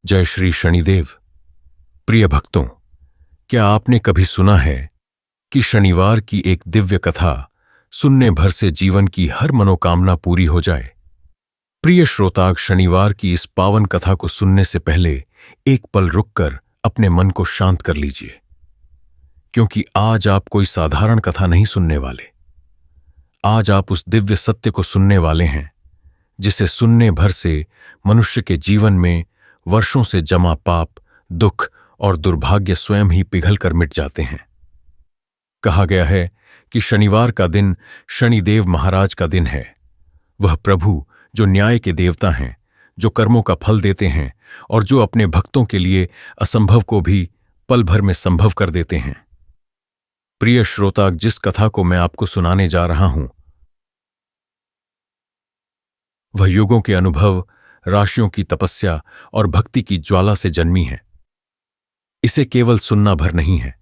जय श्री शनिदेव। प्रिय भक्तों, क्या आपने कभी सुना है कि शनिवार की एक दिव्य कथा सुनने भर से जीवन की हर मनोकामना पूरी हो जाए? प्रिय श्रोताग, शनिवार की इस पावन कथा को सुनने से पहले एक पल रुककर अपने मन को शांत कर लीजिए, क्योंकि आज आप कोई साधारण कथा नहीं सुनने वाले। आज आप उस दिव्य सत्य को सुनने वाले हैं जिसे सुनने भर से मनुष्य के जीवन में वर्षों से जमा पाप, दुख और दुर्भाग्य स्वयं ही पिघलकर मिट जाते हैं। कहा गया है कि शनिवार का दिन शनिदेव महाराज का दिन है। वह प्रभु जो न्याय के देवता हैं, जो कर्मों का फल देते हैं और जो अपने भक्तों के लिए असंभव को भी पल भर में संभव कर देते हैं। प्रिय श्रोता, जिस कथा को मैं आपको सुनाने जा रहा हूं वह युगों के अनुभव, राशियों की तपस्या और भक्ति की ज्वाला से जन्मी है। इसे केवल सुनना भर नहीं है,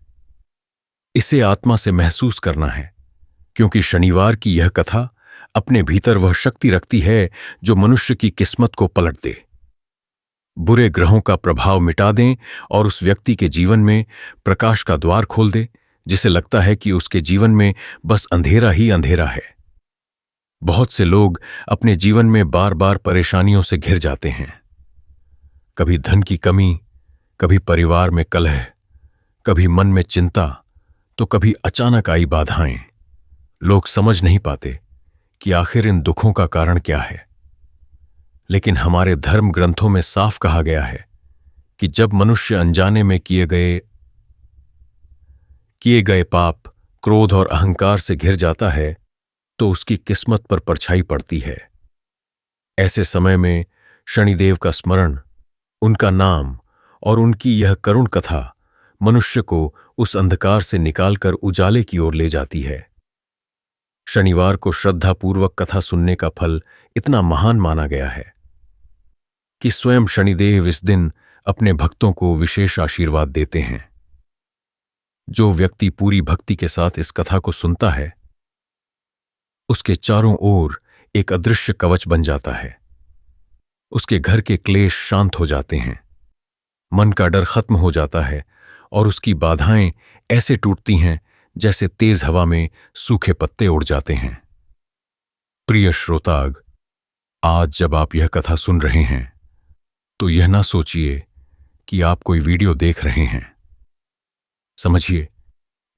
इसे आत्मा से महसूस करना है, क्योंकि शनिवार की यह कथा अपने भीतर वह शक्ति रखती है जो मनुष्य की किस्मत को पलट दे, बुरे ग्रहों का प्रभाव मिटा दें और उस व्यक्ति के जीवन में प्रकाश का द्वार खोल दे जिसे लगता है कि उसके जीवन में बस अंधेरा ही अंधेरा है। बहुत से लोग अपने जीवन में बार बार परेशानियों से घिर जाते हैं। कभी धन की कमी, कभी परिवार में कलह, कभी मन में चिंता, तो कभी अचानक आई बाधाएं। लोग समझ नहीं पाते कि आखिर इन दुखों का कारण क्या है। लेकिन हमारे धर्म ग्रंथों में साफ कहा गया है कि जब मनुष्य अनजाने में किए गए पाप, क्रोध और अहंकार से घिर जाता है तो उसकी किस्मत पर परछाई पड़ती है। ऐसे समय में शनिदेव का स्मरण, उनका नाम और उनकी यह करुण कथा मनुष्य को उस अंधकार से निकालकर उजाले की ओर ले जाती है। शनिवार को श्रद्धापूर्वक कथा सुनने का फल इतना महान माना गया है कि स्वयं शनिदेव इस दिन अपने भक्तों को विशेष आशीर्वाद देते हैं। जो व्यक्ति पूरी भक्ति के साथ इस कथा को सुनता है, उसके चारों ओर एक अदृश्य कवच बन जाता है। उसके घर के क्लेश शांत हो जाते हैं, मन का डर खत्म हो जाता है और उसकी बाधाएं ऐसे टूटती हैं जैसे तेज हवा में सूखे पत्ते उड़ जाते हैं। प्रिय श्रोताग, आज जब आप यह कथा सुन रहे हैं तो यह ना सोचिए कि आप कोई वीडियो देख रहे हैं। समझिए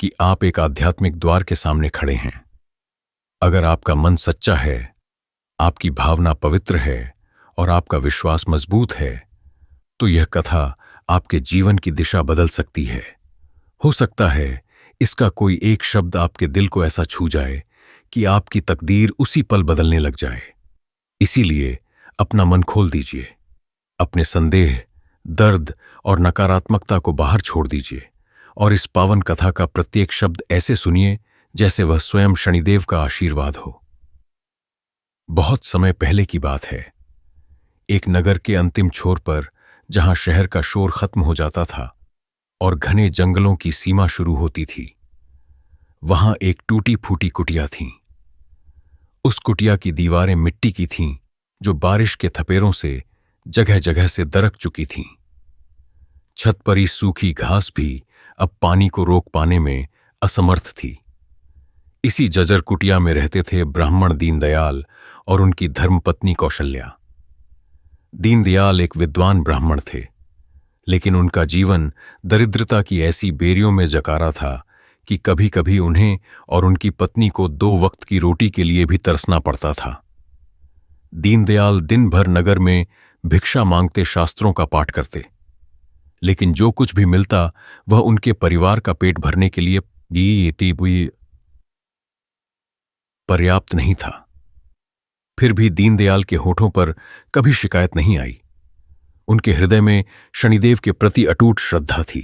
कि आप एक आध्यात्मिक द्वार के सामने खड़े हैं। अगर आपका मन सच्चा है, आपकी भावना पवित्र है और आपका विश्वास मजबूत है, तो यह कथा आपके जीवन की दिशा बदल सकती है। हो सकता है इसका कोई एक शब्द आपके दिल को ऐसा छू जाए कि आपकी तकदीर उसी पल बदलने लग जाए। इसीलिए अपना मन खोल दीजिए, अपने संदेह, दर्द और नकारात्मकता को बाहर छोड़ दीजिए और इस पावन कथा का प्रत्येक शब्द ऐसे सुनिए जैसे वह स्वयं शनिदेव का आशीर्वाद हो। बहुत समय पहले की बात है। एक नगर के अंतिम छोर पर, जहां शहर का शोर खत्म हो जाता था और घने जंगलों की सीमा शुरू होती थी, वहां एक टूटी फूटी कुटिया थी। उस कुटिया की दीवारें मिट्टी की थीं, जो बारिश के थपेरों से जगह जगह से दरक चुकी थीं। छत पर ही सूखी घास भी अब पानी को रोक पाने में असमर्थ थी। इसी जर्जर कुटिया में रहते थे ब्राह्मण दीनदयाल और उनकी धर्मपत्नी कौशल्या। दीनदयाल एक विद्वान ब्राह्मण थे, लेकिन उनका जीवन दरिद्रता की ऐसी बेरियों में जकारा था कि कभी कभी उन्हें और उनकी पत्नी को 2 वक्त की रोटी के लिए भी तरसना पड़ता था। दीनदयाल दिन भर नगर में भिक्षा मांगते शास्त्रों का पाठ करते, लेकिन जो कुछ भी मिलता वह उनके परिवार का पेट भरने के लिए पर्याप्त नहीं था। फिर भी दीनदयाल के होठों पर कभी शिकायत नहीं आई। उनके हृदय में शनिदेव के प्रति अटूट श्रद्धा थी।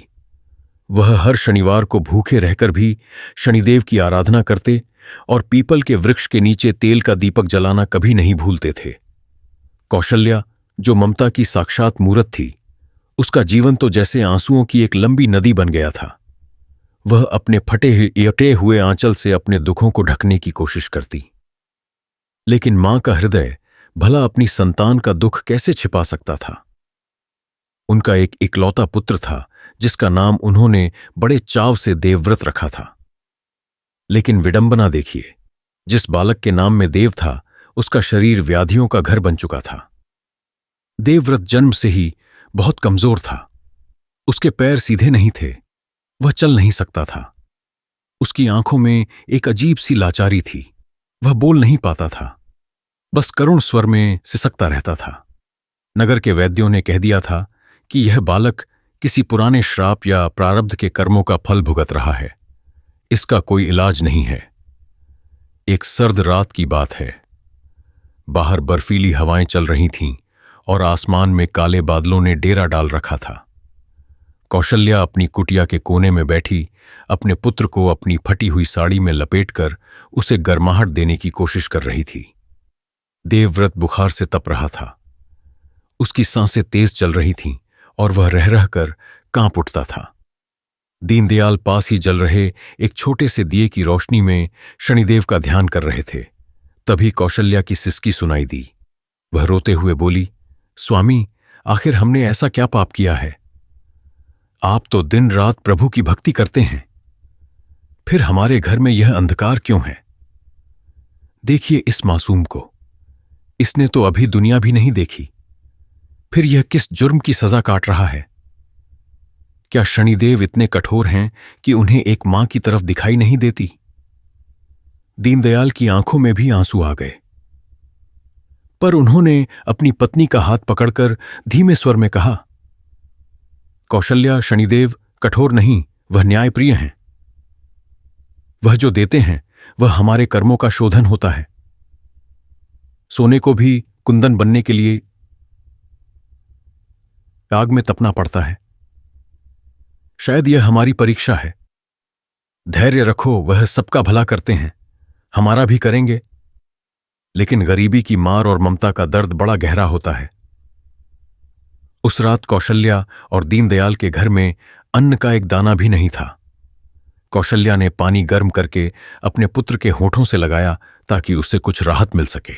वह हर शनिवार को भूखे रहकर भी शनिदेव की आराधना करते और पीपल के वृक्ष के नीचे तेल का दीपक जलाना कभी नहीं भूलते थे। कौशल्या, जो ममता की साक्षात मूरत थी, उसका जीवन तो जैसे आंसुओं की एक लंबी नदी बन गया था। वह अपने फटे हुए आंचल से अपने दुखों को ढकने की कोशिश करती, लेकिन मां का हृदय भला अपनी संतान का दुख कैसे छिपा सकता था। उनका एक इकलौता पुत्र था जिसका नाम उन्होंने बड़े चाव से देवव्रत रखा था। लेकिन विडंबना देखिए, जिस बालक के नाम में देव था उसका शरीर व्याधियों का घर बन चुका था। देवव्रत जन्म से ही बहुत कमजोर था। उसके पैर सीधे नहीं थे, वह चल नहीं सकता था। उसकी आंखों में एक अजीब सी लाचारी थी। वह बोल नहीं पाता था, बस करुण स्वर में सिसकता रहता था। नगर के वैद्यों ने कह दिया था कि यह बालक किसी पुराने श्राप या प्रारब्ध के कर्मों का फल भुगत रहा है। इसका कोई इलाज नहीं है। एक सर्द रात की बात है। बाहर बर्फीली हवाएं चल रही थीं और आसमान में काले बादलों ने डेरा डाल रखा था। कौशल्या अपनी कुटिया के कोने में बैठी अपने पुत्र को अपनी फटी हुई साड़ी में लपेटकर उसे गर्माहट देने की कोशिश कर रही थी। देवव्रत बुखार से तप रहा था। उसकी सांसें तेज चल रही थीं और वह रह रह कर कांप उठता था। दीनदयाल पास ही जल रहे एक छोटे से दिए की रोशनी में शनिदेव का ध्यान कर रहे थे। तभी कौशल्या की सिसकी सुनाई दी। वह रोते हुए बोली, स्वामी, आखिर हमने ऐसा क्या पाप किया है? आप तो दिन रात प्रभु की भक्ति करते हैं, फिर हमारे घर में यह अंधकार क्यों है? देखिए इस मासूम को, इसने तो अभी दुनिया भी नहीं देखी, फिर यह किस जुर्म की सजा काट रहा है? क्या शनिदेव इतने कठोर हैं कि उन्हें एक मां की तरफ दिखाई नहीं देती? दीनदयाल की आंखों में भी आंसू आ गए, पर उन्होंने अपनी पत्नी का हाथ पकड़कर धीमे स्वर में कहा, कौशल्या, शनिदेव कठोर नहीं, वह न्यायप्रिय हैं। वह जो देते हैं वह हमारे कर्मों का शोधन होता है। सोने को भी कुंदन बनने के लिए आग में तपना पड़ता है। शायद यह हमारी परीक्षा है। धैर्य रखो, वह सबका भला करते हैं, हमारा भी करेंगे। लेकिन गरीबी की मार और ममता का दर्द बड़ा गहरा होता है। उस रात कौशल्या और दीनदयाल के घर में अन्न का एक दाना भी नहीं था। कौशल्या ने पानी गर्म करके अपने पुत्र के होठों से लगाया ताकि उससे कुछ राहत मिल सके।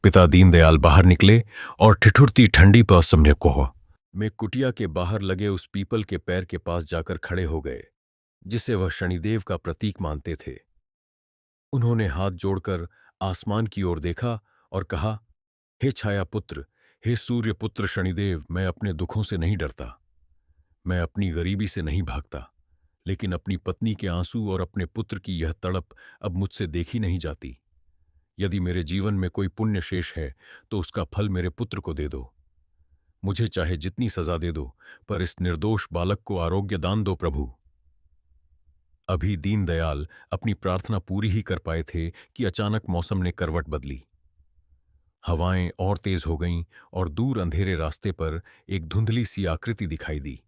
पिता दीनदयाल बाहर निकले और ठिठुरती ठंडी पौसम को में कुटिया के बाहर लगे उस पीपल के पैर के पास जाकर खड़े हो गए जिसे वह शनिदेव का प्रतीक मानते थे। उन्होंने हाथ जोड़कर आसमान की ओर देखा और कहा, हे छाया पुत्र, हे सूर्य पुत्र शनिदेव, मैं अपने दुखों से नहीं डरता, मैं अपनी गरीबी से नहीं भागता, लेकिन अपनी पत्नी के आंसू और अपने पुत्र की यह तड़प अब मुझसे देखी नहीं जाती। यदि मेरे जीवन में कोई पुण्य शेष है तो उसका फल मेरे पुत्र को दे दो। मुझे चाहे जितनी सजा दे दो, पर इस निर्दोष बालक को आरोग्य दान दो प्रभु। अभी दीनदयाल अपनी प्रार्थना पूरी ही कर पाए थे कि अचानक मौसम ने करवट बदली। हवाएं और तेज हो गईं और दूर अंधेरे रास्ते पर एक धुंधली सी आकृति दिखाई दी।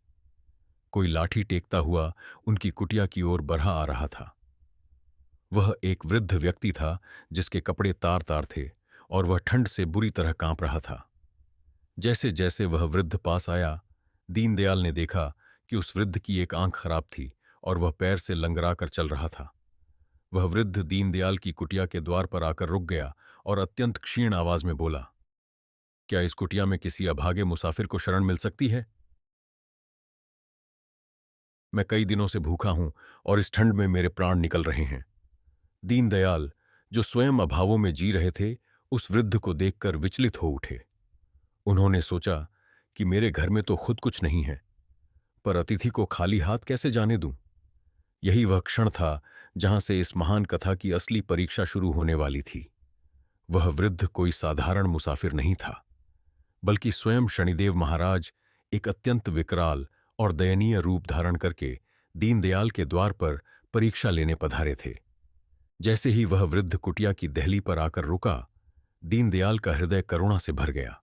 कोई लाठी टेकता हुआ उनकी कुटिया की ओर बढ़ा आ रहा था। वह एक वृद्ध व्यक्ति था जिसके कपड़े तार तार थे और वह ठंड से बुरी तरह कांप रहा था। जैसे जैसे वह वृद्ध पास आया, दीनदयाल ने देखा कि उस वृद्ध की एक आंख खराब थी और वह पैर से लंगरा कर चल रहा था। वह वृद्ध दीनदयाल की कुटिया के द्वार पर आकर रुक गया और अत्यंत क्षीण आवाज में बोला, क्या इस कुटिया में किसी अभागे मुसाफिर को शरण मिल सकती है? मैं कई दिनों से भूखा हूं और इस ठंड में मेरे प्राण निकल रहे हैं। दीनदयाल, जो स्वयं अभावों में जी रहे थे, उस वृद्ध को देखकर विचलित हो उठे। उन्होंने सोचा कि मेरे घर में तो खुद कुछ नहीं है, पर अतिथि को खाली हाथ कैसे जाने दूं? यही वह क्षण था जहां से इस महान कथा की असली परीक्षा शुरू होने वाली थी। वह वृद्ध कोई साधारण मुसाफिर नहीं था, बल्कि स्वयं शनिदेव महाराज एक अत्यंत विकराल और दयनीय रूप धारण करके दीनदयाल के द्वार पर परीक्षा लेने पधारे थे। जैसे ही वह वृद्ध कुटिया की दहली पर आकर रुका, दीनदयाल का हृदय करुणा से भर गया।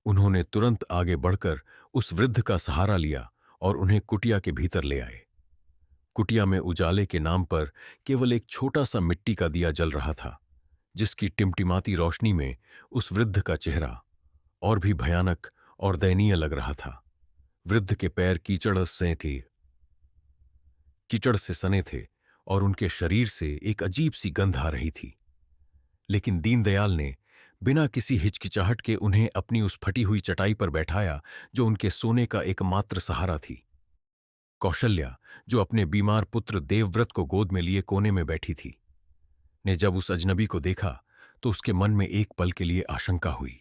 उन्होंने तुरंत आगे बढ़कर उस वृद्ध का सहारा लिया और उन्हें कुटिया के भीतर ले आए। कुटिया में उजाले के नाम पर केवल एक छोटा सा मिट्टी का दिया जल रहा था, जिसकी टिमटिमाती रोशनी में उस वृद्ध का चेहरा और भी भयानक और दयनीय लग रहा था। वृद्ध के पैर कीचड़ से सने थे और उनके शरीर से एक अजीब सी गंध आ रही थी। लेकिन दीनदयाल ने बिना किसी हिचकिचाहट के उन्हें अपनी उस फटी हुई चटाई पर बैठाया जो उनके सोने का एकमात्र सहारा थी। कौशल्या, जो अपने बीमार पुत्र देवव्रत को गोद में लिए कोने में बैठी थी, ने जब उस अजनबी को देखा तो उसके मन में एक पल के लिए आशंका हुई।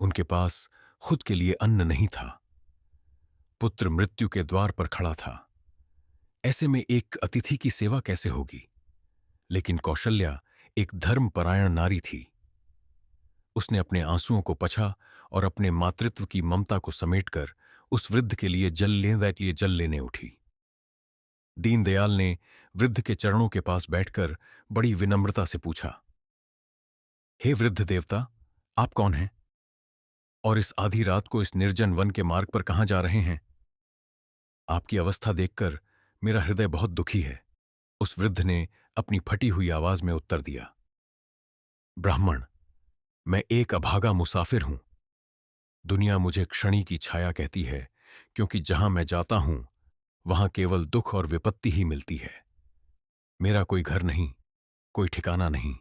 उनके पास खुद के लिए अन्न नहीं था। पुत्र मृत्यु के द्वार पर खड़ा था। ऐसे में एक अतिथि की सेवा कैसे होगी? लेकिन कौशल्या एक धर्मपरायण नारी थी। उसने अपने आंसुओं को पछा और अपने मातृत्व की ममता को समेटकर उस वृद्ध के लिए जल लेने उठी। दीनदयाल ने वृद्ध के चरणों के पास बैठकर बड़ी विनम्रता से पूछा, हे वृद्ध देवता, आप कौन हैं? और इस आधी रात को इस निर्जन वन के मार्ग पर कहां जा रहे हैं? आपकी अवस्था देखकर मेरा हृदय बहुत दुखी है। उस वृद्ध ने अपनी फटी हुई आवाज में उत्तर दिया, ब्राह्मण, मैं एक अभागा मुसाफिर हूं। दुनिया मुझे क्षणी की छाया कहती है, क्योंकि जहां मैं जाता हूं वहां केवल दुख और विपत्ति ही मिलती है। मेरा कोई घर नहीं, कोई ठिकाना नहीं।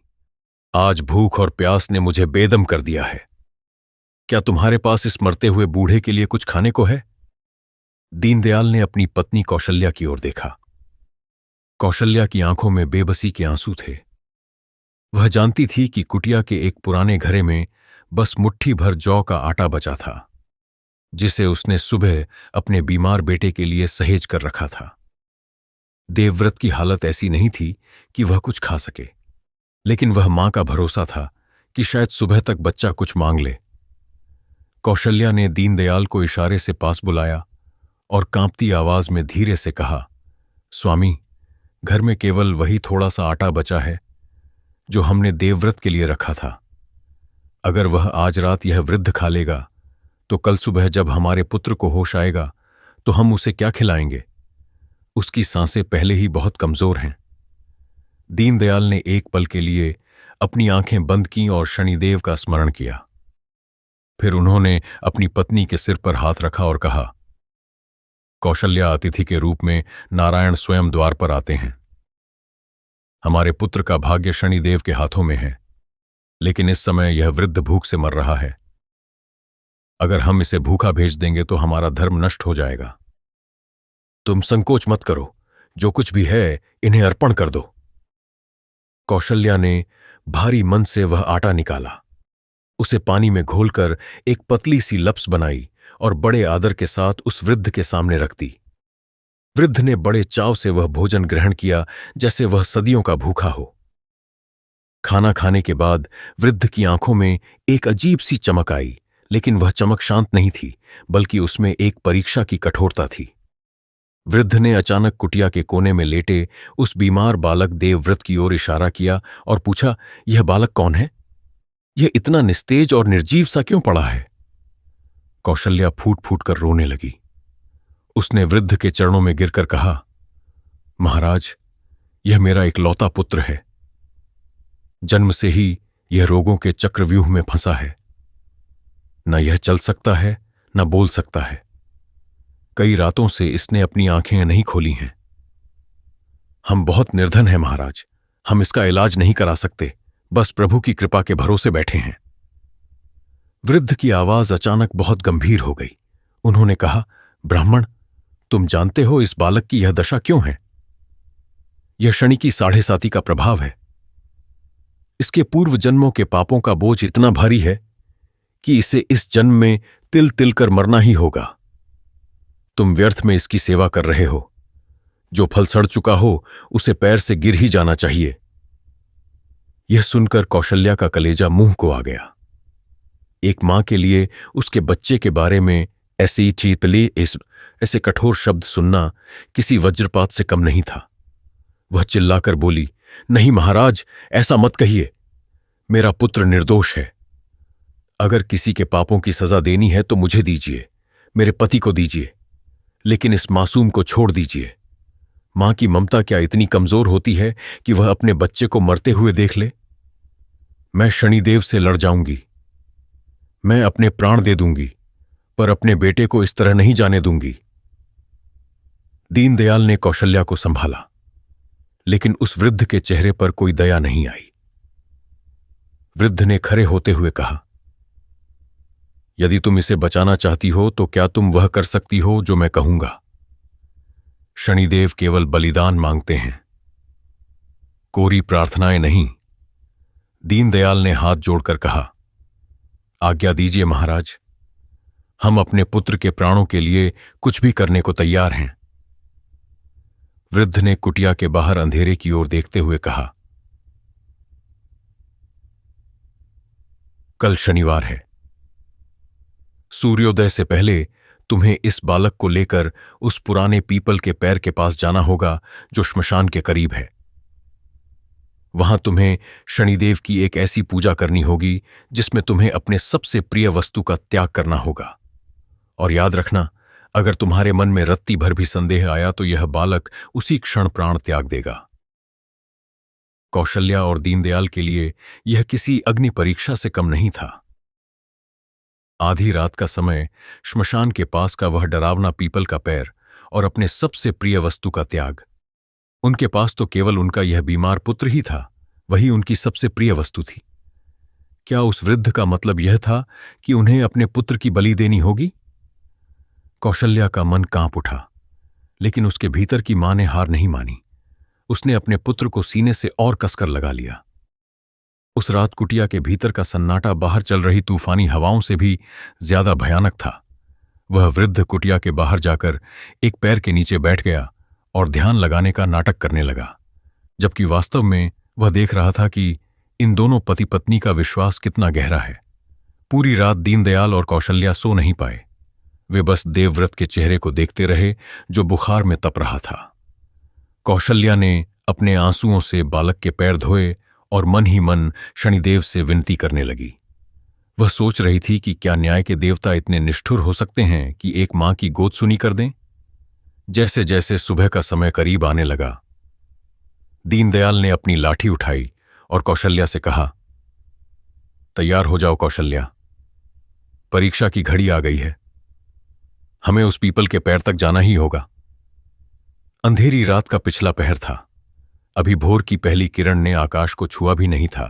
आज भूख और प्यास ने मुझे बेदम कर दिया है। क्या तुम्हारे पास इस मरते हुए बूढ़े के लिए कुछ खाने को है? दीनदयाल ने अपनी पत्नी कौशल्या की ओर देखा। कौशल्या की आंखों में बेबसी के आंसू थे। वह जानती थी कि कुटिया के एक पुराने घरे में बस मुट्ठी भर जौ का आटा बचा था, जिसे उसने सुबह अपने बीमार बेटे के लिए सहेज कर रखा था। देवव्रत की हालत ऐसी नहीं थी कि वह कुछ खा सके, लेकिन वह मां का भरोसा था कि शायद सुबह तक बच्चा कुछ मांग ले। कौशल्या ने दीनदयाल को इशारे से पास बुलाया और कांपती आवाज में धीरे से कहा, स्वामी, घर में केवल वही थोड़ा सा आटा बचा है जो हमने देवव्रत के लिए रखा था। अगर वह आज रात यह वृद्ध खा लेगा तो कल सुबह जब हमारे पुत्र को होश आएगा तो हम उसे क्या खिलाएंगे? उसकी सांसें पहले ही बहुत कमजोर हैं। दीनदयाल ने एक पल के लिए अपनी आंखें बंद कीं और शनिदेव का स्मरण किया। फिर उन्होंने अपनी पत्नी के सिर पर हाथ रखा और कहा, कौशल्या अतिथि के रूप में नारायण स्वयं द्वार पर आते हैं। हमारे पुत्र का भाग्य शनिदेव के हाथों में है, लेकिन इस समय यह वृद्ध भूख से मर रहा है। अगर हम इसे भूखा भेज देंगे तो हमारा धर्म नष्ट हो जाएगा। तुम संकोच मत करो, जो कुछ भी है इन्हें अर्पण कर दो। कौशल्या ने भारी मन से वह आटा निकाला, उसे पानी में घोलकर एक पतली सी लप्स बनाई और बड़े आदर के साथ उस वृद्ध के सामने रख दी। वृद्ध ने बड़े चाव से वह भोजन ग्रहण किया, जैसे वह सदियों का भूखा हो। खाना खाने के बाद वृद्ध की आंखों में एक अजीब सी चमक आई, लेकिन वह चमक शांत नहीं थी, बल्कि उसमें एक परीक्षा की कठोरता थी। वृद्ध ने अचानक कुटिया के कोने में लेटे उस बीमार बालक देवव्रत की ओर इशारा किया और पूछा, यह बालक कौन है? यह इतना निस्तेज और निर्जीव सा क्यों पड़ा है? कौशल्या फूट फूट कर रोने लगी। उसने वृद्ध के चरणों में गिरकर कहा, महाराज, यह मेरा इकलौता पुत्र है। जन्म से ही यह रोगों के चक्रव्यूह में फंसा है। न यह चल सकता है, न बोल सकता है। कई रातों से इसने अपनी आंखें नहीं खोली हैं। हम बहुत निर्धन हैं महाराज, हम इसका इलाज नहीं करा सकते, बस प्रभु की कृपा के भरोसे बैठे हैं। वृद्ध की आवाज अचानक बहुत गंभीर हो गई। उन्होंने कहा, ब्राह्मण, तुम जानते हो इस बालक की यह दशा क्यों है? यह शनि की 7.5 का प्रभाव है। इसके पूर्व जन्मों के पापों का बोझ इतना भारी है कि इसे इस जन्म में तिल तिल कर मरना ही होगा। तुम व्यर्थ में इसकी सेवा कर रहे हो। जो फल सड़ चुका हो उसे पैर से गिर ही जाना चाहिए। यह सुनकर कौशल्या का कलेजा मुंह को आ गया। एक मां के लिए उसके बच्चे के बारे में ऐसे कठोर शब्द सुनना किसी वज्रपात से कम नहीं था। वह चिल्लाकर बोली, नहीं महाराज, ऐसा मत कहिए। मेरा पुत्र निर्दोष है। अगर किसी के पापों की सजा देनी है तो मुझे दीजिए, मेरे पति को दीजिए, लेकिन इस मासूम को छोड़ दीजिए। मां की ममता क्या इतनी कमजोर होती है कि वह अपने बच्चे को मरते हुए देख ले? मैं शनिदेव से लड़ जाऊंगी। मैं अपने प्राण दे दूंगी, पर अपने बेटे को इस तरह नहीं जाने दूंगी। दीनदयाल ने कौशल्या को संभाला, लेकिन उस वृद्ध के चेहरे पर कोई दया नहीं आई। वृद्ध ने खड़े होते हुए कहा, यदि तुम इसे बचाना चाहती हो तो क्या तुम वह कर सकती हो जो मैं कहूंगा? शनिदेव केवल बलिदान मांगते हैं, कोरी प्रार्थनाएं नहीं। दीनदयाल ने हाथ जोड़कर कहा, आज्ञा दीजिए महाराज, हम अपने पुत्र के प्राणों के लिए कुछ भी करने को तैयार हैं। वृद्ध ने कुटिया के बाहर अंधेरे की ओर देखते हुए कहा, कल शनिवार है। सूर्योदय से पहले तुम्हें इस बालक को लेकर उस पुराने पीपल के पैर के पास जाना होगा जो श्मशान के करीब है। वहां तुम्हें शनिदेव की एक ऐसी पूजा करनी होगी जिसमें तुम्हें अपने सबसे प्रिय वस्तु का त्याग करना होगा। और याद रखना, अगर तुम्हारे मन में रत्ती भर भी संदेह आया तो यह बालक उसी क्षण प्राण त्याग देगा। कौशल्या और दीनदयाल के लिए यह किसी अग्नि परीक्षा से कम नहीं था। आधी रात का समय, श्मशान के पास का वह डरावना पीपल का पैर और अपने सबसे प्रिय वस्तु का त्याग। उनके पास तो केवल उनका यह बीमार पुत्र ही था, वही उनकी सबसे प्रिय वस्तु थी। क्या उस वृद्ध का मतलब यह था कि उन्हें अपने पुत्र की बलि देनी होगी? कौशल्या का मन कांप उठा, लेकिन उसके भीतर की मां ने हार नहीं मानी। उसने अपने पुत्र को सीने से और कसकर लगा लिया। उस रात कुटिया के भीतर का सन्नाटा बाहर चल रही तूफानी हवाओं से भी ज्यादा भयानक था। वह वृद्ध कुटिया के बाहर जाकर एक पैर के नीचे बैठ गया और ध्यान लगाने का नाटक करने लगा, जबकि वास्तव में वह देख रहा था कि इन दोनों पति पत्नी का विश्वास कितना गहरा है। पूरी रात दीनदयाल और कौशल्या सो नहीं पाए। वे बस देवव्रत के चेहरे को देखते रहे जो बुखार में तप रहा था। कौशल्या ने अपने आंसुओं से बालक के पैर धोए और मन ही मन शनिदेव से विनती करने लगी। वह सोच रही थी कि क्या न्याय के देवता इतने निष्ठुर हो सकते हैं कि एक मां की गोद सुनी कर दें। जैसे जैसे सुबह का समय करीब आने लगा, दीनदयाल ने अपनी लाठी उठाई और कौशल्या से कहा, तैयार हो जाओ कौशल्या, परीक्षा की घड़ी आ गई है। हमें उस पीपल के पैर तक जाना ही होगा। अंधेरी रात का पिछला पहर था। अभी भोर की पहली किरण ने आकाश को छुआ भी नहीं था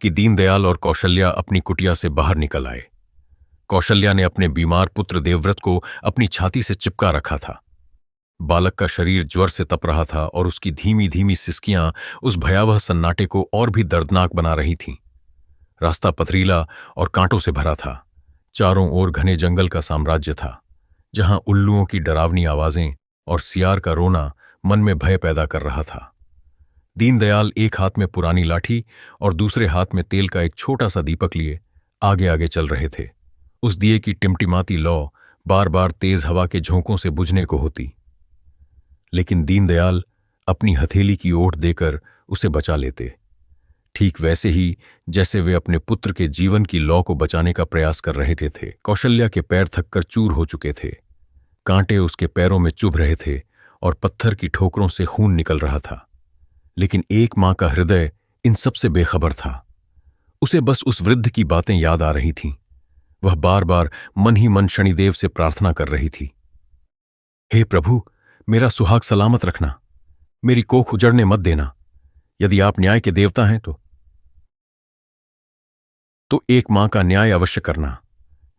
कि दीनदयाल और कौशल्या अपनी कुटिया से बाहर निकल आए। कौशल्या ने अपने बीमार पुत्र देवव्रत को अपनी छाती से चिपका रखा था। बालक का शरीर ज्वर से तप रहा था और उसकी धीमी धीमी सिसकियां उस भयावह सन्नाटे को और भी दर्दनाक बना रही थीं। रास्ता पथरीला और कांटों से भरा था। चारों ओर घने जंगल का साम्राज्य था, जहां उल्लुओं की डरावनी आवाजें और सियार का रोना मन में भय पैदा कर रहा था। दीनदयाल एक हाथ में पुरानी लाठी और दूसरे हाथ में तेल का एक छोटा सा दीपक लिए आगे आगे चल रहे थे। उस दिए की टिमटिमाती लौ बार बार तेज हवा के झोंकों से बुझने को होती, लेकिन दीनदयाल अपनी हथेली की ओट देकर उसे बचा लेते, ठीक वैसे ही जैसे वे अपने पुत्र के जीवन की लौ को बचाने का प्रयास कर रहे थे। कौशल्या के पैर थककर चूर हो चुके थे। कांटे उसके पैरों में चुभ रहे थे और पत्थर की ठोकरों से खून निकल रहा था, लेकिन एक मां का हृदय इन सब से बेखबर था। उसे बस उस वृद्ध की बातें याद आ रही थीं। वह बार बार मन ही मन शनिदेव से प्रार्थना कर रही थी, हे प्रभु, मेरा सुहाग सलामत रखना, मेरी कोख उजड़ने मत देना। यदि आप न्याय के देवता हैं तो एक मां का न्याय अवश्य करना।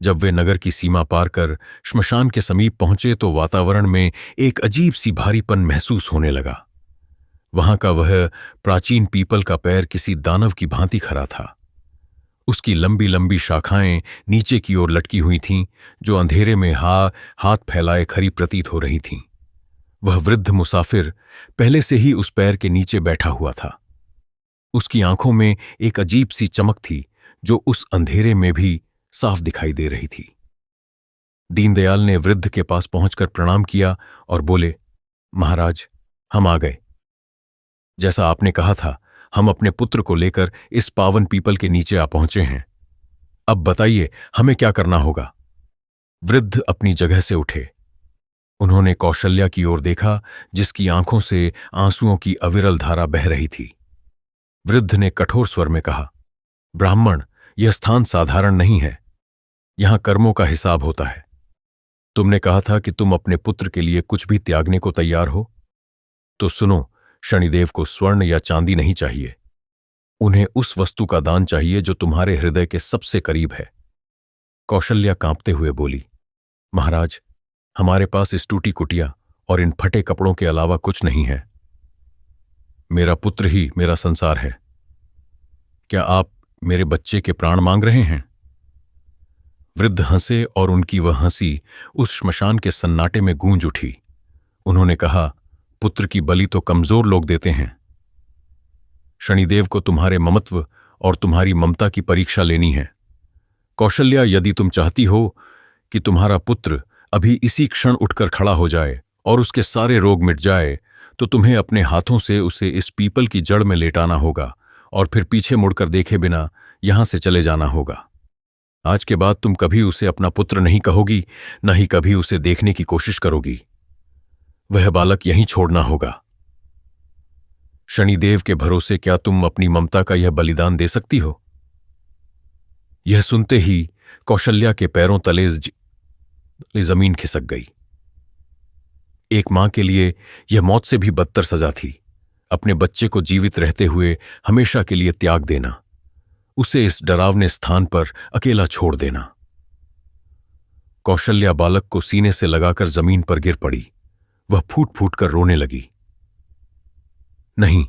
जब वे नगर की सीमा पार कर श्मशान के समीप पहुंचे तो वातावरण में एक अजीब सी भारीपन महसूस होने लगा। वहां का वह प्राचीन पीपल का पैर किसी दानव की भांति खड़ा था। उसकी लंबी लंबी शाखाएं नीचे की ओर लटकी हुई थीं, जो अंधेरे में हाथ फैलाए खड़ी प्रतीत हो रही थीं। वह वृद्ध मुसाफिर पहले से ही उस पैर के नीचे बैठा हुआ था। उसकी आंखों में एक अजीब सी चमक थी जो उस अंधेरे में भी साफ दिखाई दे रही थी। दीनदयाल ने वृद्ध के पास पहुंचकर प्रणाम किया और बोले, महाराज, हम आ गए। जैसा आपने कहा था, हम अपने पुत्र को लेकर इस पावन पीपल के नीचे आ पहुंचे हैं। अब बताइए, हमें क्या करना होगा? वृद्ध अपनी जगह से उठे। उन्होंने कौशल्या की ओर देखा, जिसकी आंखों से आंसुओं की अविरल धारा बह रही थी। वृद्ध ने कठोर स्वर में कहा, ब्राह्मण, यह स्थान साधारण नहीं है। यहां कर्मों का हिसाब होता है। तुमने कहा था कि तुम अपने पुत्र के लिए कुछ भी त्यागने को तैयार हो। तो सुनो, शनिदेव को स्वर्ण या चांदी नहीं चाहिए, उन्हें उस वस्तु का दान चाहिए जो तुम्हारे हृदय के सबसे करीब है। कौशल्या कांपते हुए बोली, महाराज, हमारे पास इस टूटी कुटिया और इन फटे कपड़ों के अलावा कुछ नहीं है। मेरा पुत्र ही मेरा संसार है। क्या आप मेरे बच्चे के प्राण मांग रहे हैं? वृद्ध हंसे और उनकी वह हंसी उस श्मशान के सन्नाटे में गूंज उठी। उन्होंने कहा, पुत्र की बलि तो कमजोर लोग देते हैं। शनिदेव को तुम्हारे ममत्व और तुम्हारी ममता की परीक्षा लेनी है। कौशल्या, यदि तुम चाहती हो कि तुम्हारा पुत्र अभी इसी क्षण उठकर खड़ा हो जाए और उसके सारे रोग मिट जाए, तो तुम्हें अपने हाथों से उसे इस पीपल की जड़ में लेटाना होगा और फिर पीछे मुड़कर देखे बिना यहां से चले जाना होगा। आज के बाद तुम कभी उसे अपना पुत्र नहीं कहोगी, न ही कभी उसे देखने की कोशिश करोगी। वह बालक यहीं छोड़ना होगा। शनिदेव के भरोसे क्या तुम अपनी ममता का यह बलिदान दे सकती हो? यह सुनते ही कौशल्या के पैरों तले जमीन खिसक गई। एक मां के लिए यह मौत से भी बदतर सजा थी, अपने बच्चे को जीवित रहते हुए हमेशा के लिए त्याग देना, उसे इस डरावने स्थान पर अकेला छोड़ देना। कौशल्या बालक को सीने से लगाकर जमीन पर गिर पड़ी। वह फूट फूट कर रोने लगी। नहीं,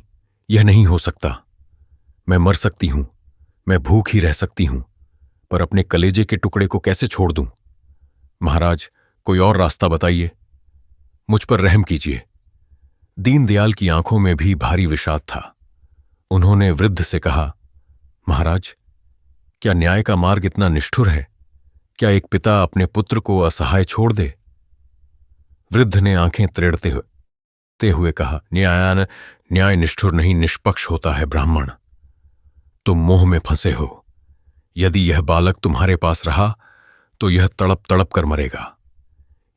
यह नहीं हो सकता। मैं मर सकती हूं, मैं भूख ही रह सकती हूं, पर अपने कलेजे के टुकड़े को कैसे छोड़ दूं? महाराज, कोई और रास्ता बताइए। मुझ पर रहम कीजिए। दीनदयाल की आंखों में भी भारी विषाद था। उन्होंने वृद्ध से कहा, महाराज, क्या न्याय का मार्ग इतना निष्ठुर है? क्या एक पिता अपने पुत्र को असहाय छोड़ दे? वृद्ध ने आंखें तरेड़ते हुए कहा, न्याय निष्ठुर नहीं, निष्पक्ष होता है ब्राह्मण। तुम मोह में फंसे हो। यदि यह बालक तुम्हारे पास रहा तो यह तड़प तड़प कर मरेगा।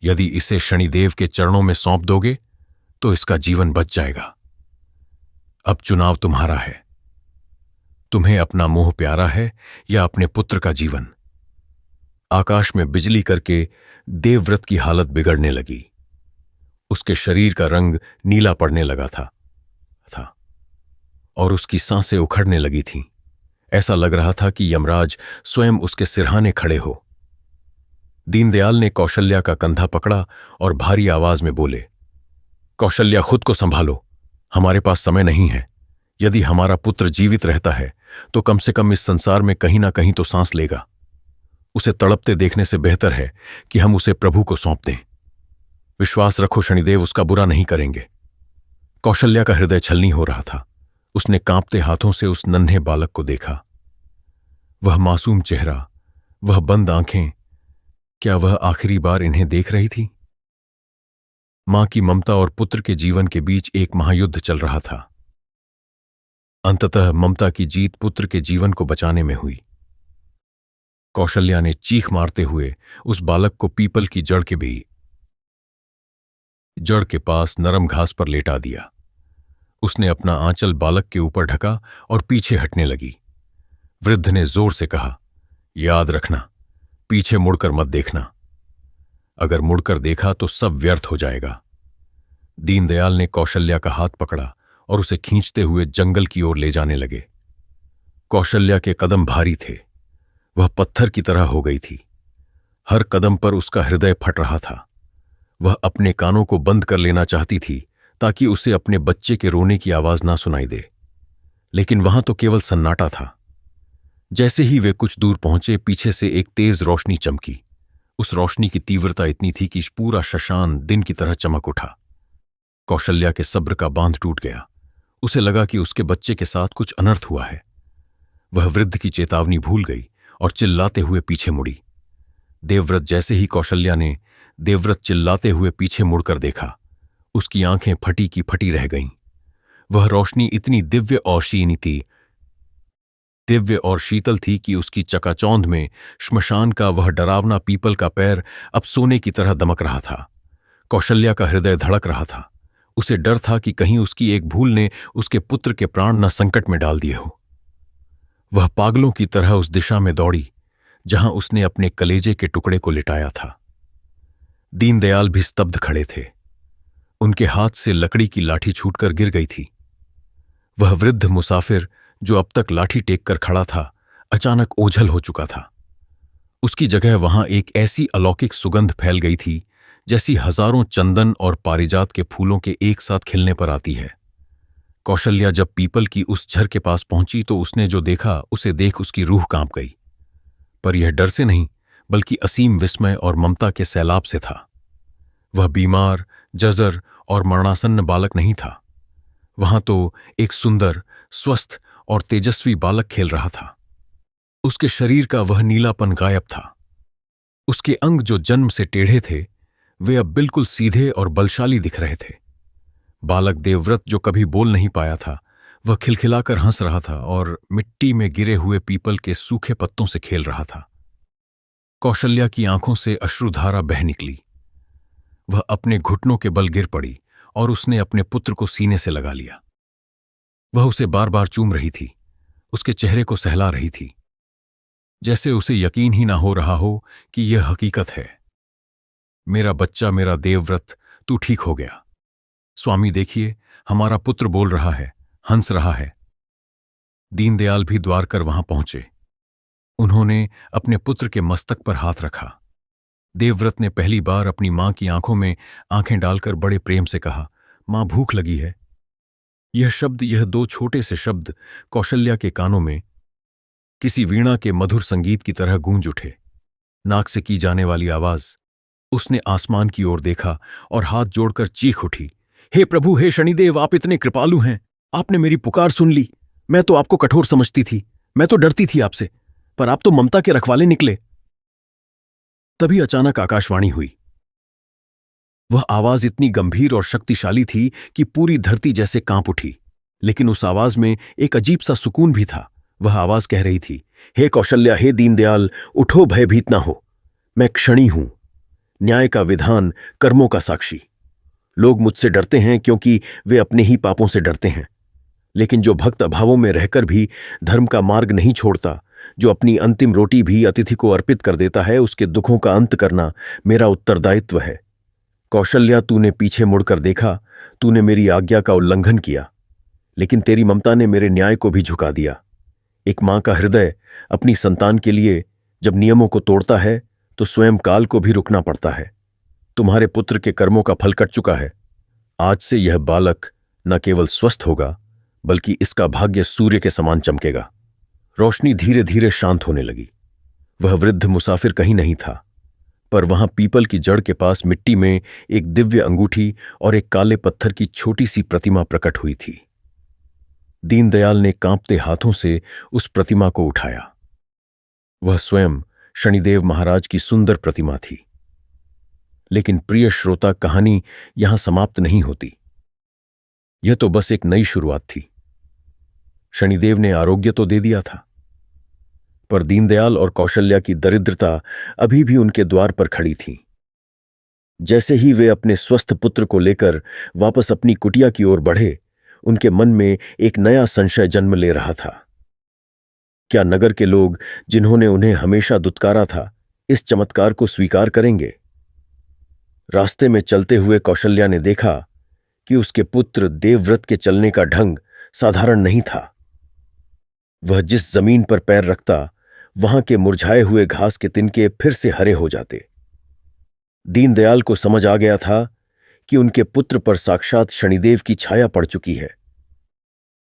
यदि इसे शनिदेव के चरणों में सौंप दोगे तो इसका जीवन बच जाएगा। अब चुनाव तुम्हारा है। तुम्हें अपना मोह प्यारा है या अपने पुत्र का जीवन? आकाश में बिजली करके देवव्रत की हालत बिगड़ने लगी। उसके शरीर का रंग नीला पड़ने लगा था और उसकी सांसें उखड़ने लगी थीं। ऐसा लग रहा था कि यमराज स्वयं उसके सिरहाने खड़े हो। दीनदयाल ने कौशल्या का कंधा पकड़ा और भारी आवाज में बोले, कौशल्या, खुद को संभालो, हमारे पास समय नहीं है। यदि हमारा पुत्र जीवित रहता है तो कम से कम इस संसार में कहीं ना कहीं तो सांस लेगा। उसे तड़पते देखने से बेहतर है कि हम उसे प्रभु को सौंप दें। विश्वास रखो, शनिदेव उसका बुरा नहीं करेंगे। कौशल्या का हृदय छलनी हो रहा था। उसने कांपते हाथों से उस नन्हे बालक को देखा। वह मासूम चेहरा, वह बंद आंखें, क्या वह आखिरी बार इन्हें देख रही थी? मां की ममता और पुत्र के जीवन के बीच एक महायुद्ध चल रहा था। अंततः ममता की जीत पुत्र के जीवन को बचाने में हुई। कौशल्या ने चीख मारते हुए उस बालक को पीपल की जड़ के पास नरम घास पर लेटा दिया। उसने अपना आंचल बालक के ऊपर ढका और पीछे हटने लगी। वृद्ध ने जोर से कहा, याद रखना, पीछे मुड़कर मत देखना। अगर मुड़कर देखा तो सब व्यर्थ हो जाएगा। दीनदयाल ने कौशल्या का हाथ पकड़ा और उसे खींचते हुए जंगल की ओर ले जाने लगे। कौशल्या के कदम भारी थे। वह पत्थर की तरह हो गई थी। हर कदम पर उसका हृदय फट रहा था। वह अपने कानों को बंद कर लेना चाहती थी ताकि उसे अपने बच्चे के रोने की आवाज ना सुनाई दे, लेकिन वहां तो केवल सन्नाटा था। जैसे ही वे कुछ दूर पहुंचे, पीछे से एक तेज रोशनी चमकी। उस रोशनी की तीव्रता इतनी थी कि पूरा शशान दिन की तरह चमक उठा। कौशल्या के सब्र का बांध टूट गया। उसे लगा कि उसके बच्चे के साथ कुछ अनर्थ हुआ है। वह वृद्ध की चेतावनी भूल गई और चिल्लाते हुए पीछे मुड़ी। देवव्रत जैसे ही कौशल्या ने देवव्रत चिल्लाते हुए पीछे मुड़कर देखा, उसकी आंखें फटी की फटी रह गईं। वह रोशनी इतनी दिव्य और शीतल थी कि उसकी चकाचौंध में श्मशान का वह डरावना पीपल का पैर अब सोने की तरह दमक रहा था। कौशल्या का हृदय धड़क रहा था। उसे डर था कि कहीं उसकी एक भूल ने उसके पुत्र के प्राण न संकट में डाल दिए हो। वह पागलों की तरह उस दिशा में दौड़ी जहां उसने अपने कलेजे के टुकड़े को लिटाया था। दीनदयाल भी स्तब्ध खड़े थे। उनके हाथ से लकड़ी की लाठी छूटकर गिर गई थी। वह वृद्ध मुसाफिर जो अब तक लाठी टेक कर खड़ा था, अचानक ओझल हो चुका था। उसकी जगह वहां एक ऐसी अलौकिक सुगंध फैल गई थी जैसी हजारों चंदन और पारिजात के फूलों के एक साथ खिलने पर आती है। कौशल्या जब पीपल की उस झर के पास पहुंची तो उसने जो देखा उसे देख उसकी रूह कांप गई। पर यह डर से नहीं, बल्कि असीम विस्मय और ममता के सैलाब से था। वह बीमार, जर्जर और मरणासन्न बालक नहीं था। वहां तो एक सुंदर, स्वस्थ और तेजस्वी बालक खेल रहा था। उसके शरीर का वह नीलापन गायब था। उसके अंग जो जन्म से टेढ़े थे, वे अब बिल्कुल सीधे और बलशाली दिख रहे थे। बालक देवव्रत, जो कभी बोल नहीं पाया था, वह खिलखिलाकर हंस रहा था और मिट्टी में गिरे हुए पीपल के सूखे पत्तों से खेल रहा था। कौशल्या की आंखों से अश्रुधारा बह निकली। वह अपने घुटनों के बल गिर पड़ी और उसने अपने पुत्र को सीने से लगा लिया। वह उसे बार बार चूम रही थी, उसके चेहरे को सहला रही थी, जैसे उसे यकीन ही ना हो रहा हो कि यह हकीकत है। मेरा बच्चा, मेरा देवव्रत, तू ठीक हो गया। स्वामी देखिए, हमारा पुत्र बोल रहा है, हंस रहा है। दीनदयाल भी द्वार कर वहां पहुंचे। उन्होंने अपने पुत्र के मस्तक पर हाथ रखा। देवव्रत ने पहली बार अपनी मां की आंखों में आंखें डालकर बड़े प्रेम से कहा, मां, भूख लगी है। यह दो छोटे से शब्द कौशल्या के कानों में किसी वीणा के मधुर संगीत की तरह गूंज उठे। नाक से की जाने वाली आवाज। उसने आसमान की ओर देखा और हाथ जोड़कर चीख उठी, हे प्रभु, हे शनिदेव, आप इतने कृपालु हैं। आपने मेरी पुकार सुन ली। मैं तो आपको कठोर समझती थी, मैं तो डरती थी आपसे, पर आप तो ममता के रखवाले निकले। तभी अचानक आकाशवाणी हुई। वह आवाज इतनी गंभीर और शक्तिशाली थी कि पूरी धरती जैसे कांप उठी। लेकिन उस आवाज में एक अजीब सा सुकून भी था। वह आवाज कह रही थी, हे कौशल्या, हे दीनदयाल, उठो, भयभीत ना हो। मैं क्षणी हूं, न्याय का विधान, कर्मों का साक्षी। लोग मुझसे डरते हैं क्योंकि वे अपने ही पापों से डरते हैं। लेकिन जो भक्त अभावों में रहकर भी धर्म का मार्ग नहीं छोड़ता, जो अपनी अंतिम रोटी भी अतिथि को अर्पित कर देता है, उसके दुखों का अंत करना मेरा उत्तरदायित्व है। कौशल्या, तूने पीछे मुड़कर देखा, तूने मेरी आज्ञा का उल्लंघन किया, लेकिन तेरी ममता ने मेरे न्याय को भी झुका दिया। एक मां का हृदय अपनी संतान के लिए जब नियमों को तोड़ता है तो स्वयं काल को भी रुकना पड़ता है। तुम्हारे पुत्र के कर्मों का फल कट चुका है। आज से यह बालक न केवल स्वस्थ होगा, बल्कि इसका भाग्य सूर्य के समान चमकेगा। रोशनी धीरे धीरे शांत होने लगी। वह वृद्ध मुसाफिर कहीं नहीं था, पर वहां पीपल की जड़ के पास मिट्टी में एक दिव्य अंगूठी और एक काले पत्थर की छोटी सी प्रतिमा प्रकट हुई थी। दीनदयाल ने कांपते हाथों से उस प्रतिमा को उठाया। वह स्वयं शनिदेव महाराज की सुंदर प्रतिमा थी। लेकिन प्रिय श्रोता, कहानी यहां समाप्त नहीं होती। यह तो बस एक नई शुरुआत थी। शनिदेव ने आरोग्य तो दे दिया था, पर दीनदयाल और कौशल्या की दरिद्रता अभी भी उनके द्वार पर खड़ी थी। जैसे ही वे अपने स्वस्थ पुत्र को लेकर वापस अपनी कुटिया की ओर बढ़े, उनके मन में एक नया संशय जन्म ले रहा था। क्या नगर के लोग, जिन्होंने उन्हें हमेशा दुत्कारा था, इस चमत्कार को स्वीकार करेंगे? रास्ते में चलते हुए कौशल्या ने देखा कि उसके पुत्र देवव्रत के चलने का ढंग साधारण नहीं था। वह जिस जमीन पर पैर रखता, वहां के मुरझाए हुए घास के तिनके फिर से हरे हो जाते। दीनदयाल को समझ आ गया था कि उनके पुत्र पर साक्षात शनिदेव की छाया पड़ चुकी है।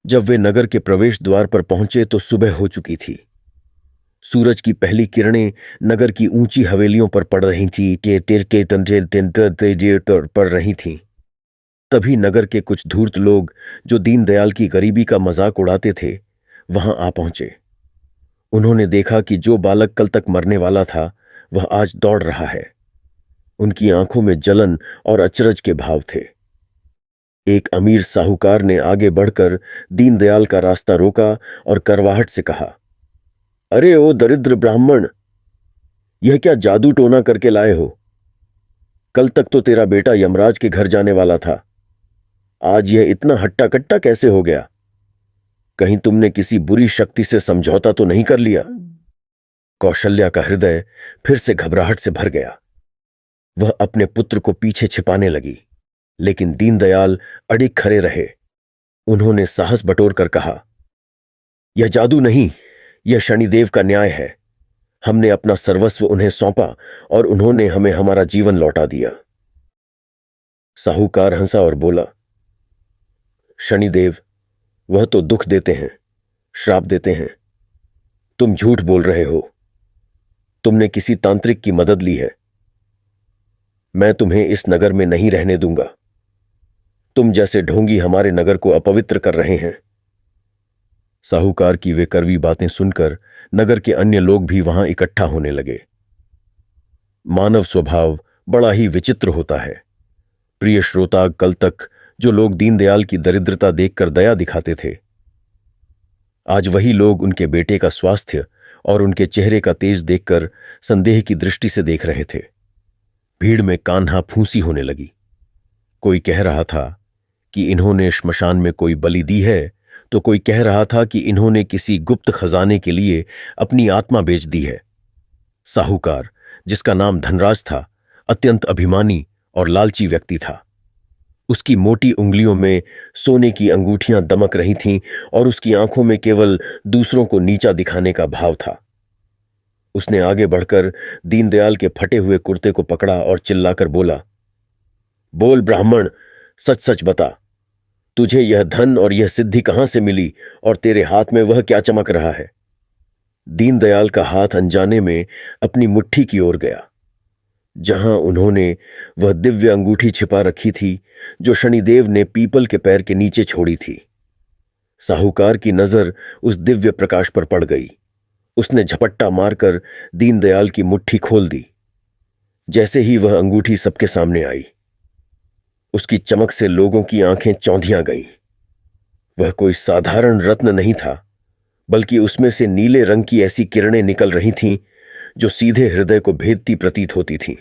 जब वे नगर के प्रवेश द्वार पर पहुंचे तो सुबह हो चुकी थी। सूरज की पहली किरणें नगर की ऊंची हवेलियों पर पड़ रही थी, पड़ रही थीं। तभी नगर के कुछ धूर्त लोग, जो दीनदयाल की गरीबी का मजाक उड़ाते थे, वहां आ पहुंचे। उन्होंने देखा कि जो बालक कल तक मरने वाला था, वह आज दौड़ रहा है। उनकी आंखों में जलन और अचरज के भाव थे। एक अमीर साहूकार ने आगे बढ़कर दीनदयाल का रास्ता रोका और करवाहट से कहा, अरे ओ दरिद्र ब्राह्मण, यह क्या जादू टोना करके लाए हो? कल तक तो तेरा बेटा यमराज के घर जाने वाला था, आज यह इतना हट्टा कट्टा कैसे हो गया? कहीं तुमने किसी बुरी शक्ति से समझौता तो नहीं कर लिया? कौशल्या का हृदय फिर से घबराहट से भर गया। वह अपने पुत्र को पीछे छिपाने लगी, लेकिन दीनदयाल अडिग खड़े रहे। उन्होंने साहस बटोर कर कहा, यह जादू नहीं, यह शनिदेव का न्याय है। हमने अपना सर्वस्व उन्हें सौंपा और उन्होंने हमें हमारा जीवन लौटा दिया। साहूकार हंसा और बोला, शनिदेव, वह तो दुख देते हैं, श्राप देते हैं। तुम झूठ बोल रहे हो। तुमने किसी तांत्रिक की मदद ली है। मैं तुम्हें इस नगर में नहीं रहने दूंगा। तुम जैसे ढोंगी हमारे नगर को अपवित्र कर रहे हैं। साहूकार की वे कड़वी बातें सुनकर नगर के अन्य लोग भी वहां इकट्ठा होने लगे। मानव स्वभाव बड़ा ही विचित्र होता है। प्रिय श्रोता, कल तक जो लोग दीनदयाल की दरिद्रता देखकर दया दिखाते थे, आज वही लोग उनके बेटे का स्वास्थ्य और उनके चेहरे का तेज देखकर संदेह की दृष्टि से देख रहे थे। भीड़ में कान्हा फूंसी होने लगी। कोई कह रहा था कि इन्होंने श्मशान में कोई बलि दी है, तो कोई कह रहा था कि इन्होंने किसी गुप्त खजाने के लिए अपनी आत्मा बेच दी है। साहूकार, जिसका नाम धनराज था, अत्यंत अभिमानी और लालची व्यक्ति था। उसकी मोटी उंगलियों में सोने की अंगूठियां दमक रही थीं और उसकी आंखों में केवल दूसरों को नीचा दिखाने का भाव था। उसने आगे बढ़कर दीनदयाल के फटे हुए कुर्ते को पकड़ा और चिल्लाकर बोला, बोल ब्राह्मण, सच सच बता, तुझे यह धन और यह सिद्धि कहां से मिली और तेरे हाथ में वह क्या चमक रहा है? दीनदयाल का हाथ अनजाने में अपनी मुट्ठी की ओर गया, जहां उन्होंने वह दिव्य अंगूठी छिपा रखी थी जो शनिदेव ने पीपल के पैर के नीचे छोड़ी थी। साहूकार की नजर उस दिव्य प्रकाश पर पड़ गई। उसने झपट्टा मारकर दीनदयाल की मुट्ठी खोल दी। जैसे ही वह अंगूठी सबके सामने आई, उसकी चमक से लोगों की आंखें चौंधियां गईं। वह कोई साधारण रत्न नहीं था, बल्कि उसमें से नीले रंग की ऐसी किरणें निकल रही थीं जो सीधे हृदय को भेदती प्रतीत होती थीं।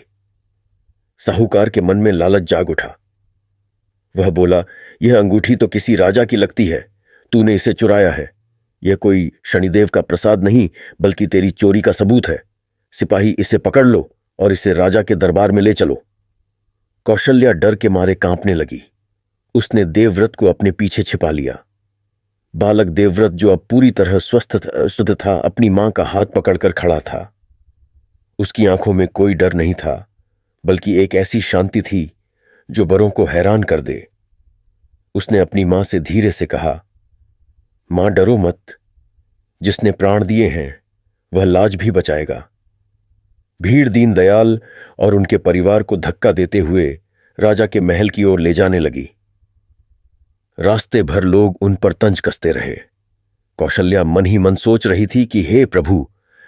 साहूकार के मन में लालच जाग उठा। वह बोला, यह अंगूठी तो किसी राजा की लगती है। तूने इसे चुराया है। यह कोई शनिदेव का प्रसाद नहीं, बल्कि तेरी चोरी का सबूत है। सिपाही, इसे पकड़ लो और इसे राजा के दरबार में ले चलो। कौशल्या डर के मारे कांपने लगी। उसने देवव्रत को अपने पीछे छिपा लिया। बालक देवव्रत, जो अब पूरी तरह स्वस्थ था, अपनी मां का हाथ पकड़कर खड़ा था। उसकी आंखों में कोई डर नहीं था, बल्कि एक ऐसी शांति थी जो बड़ों को हैरान कर दे। उसने अपनी मां से धीरे से कहा, मां डरो मत, जिसने प्राण दिए हैं वह लाज भी बचाएगा। भीड़ दीनदयाल और उनके परिवार को धक्का देते हुए राजा के महल की ओर ले जाने लगी। रास्ते भर लोग उन पर तंज कसते रहे। कौशल्या मन ही मन सोच रही थी कि हे प्रभु,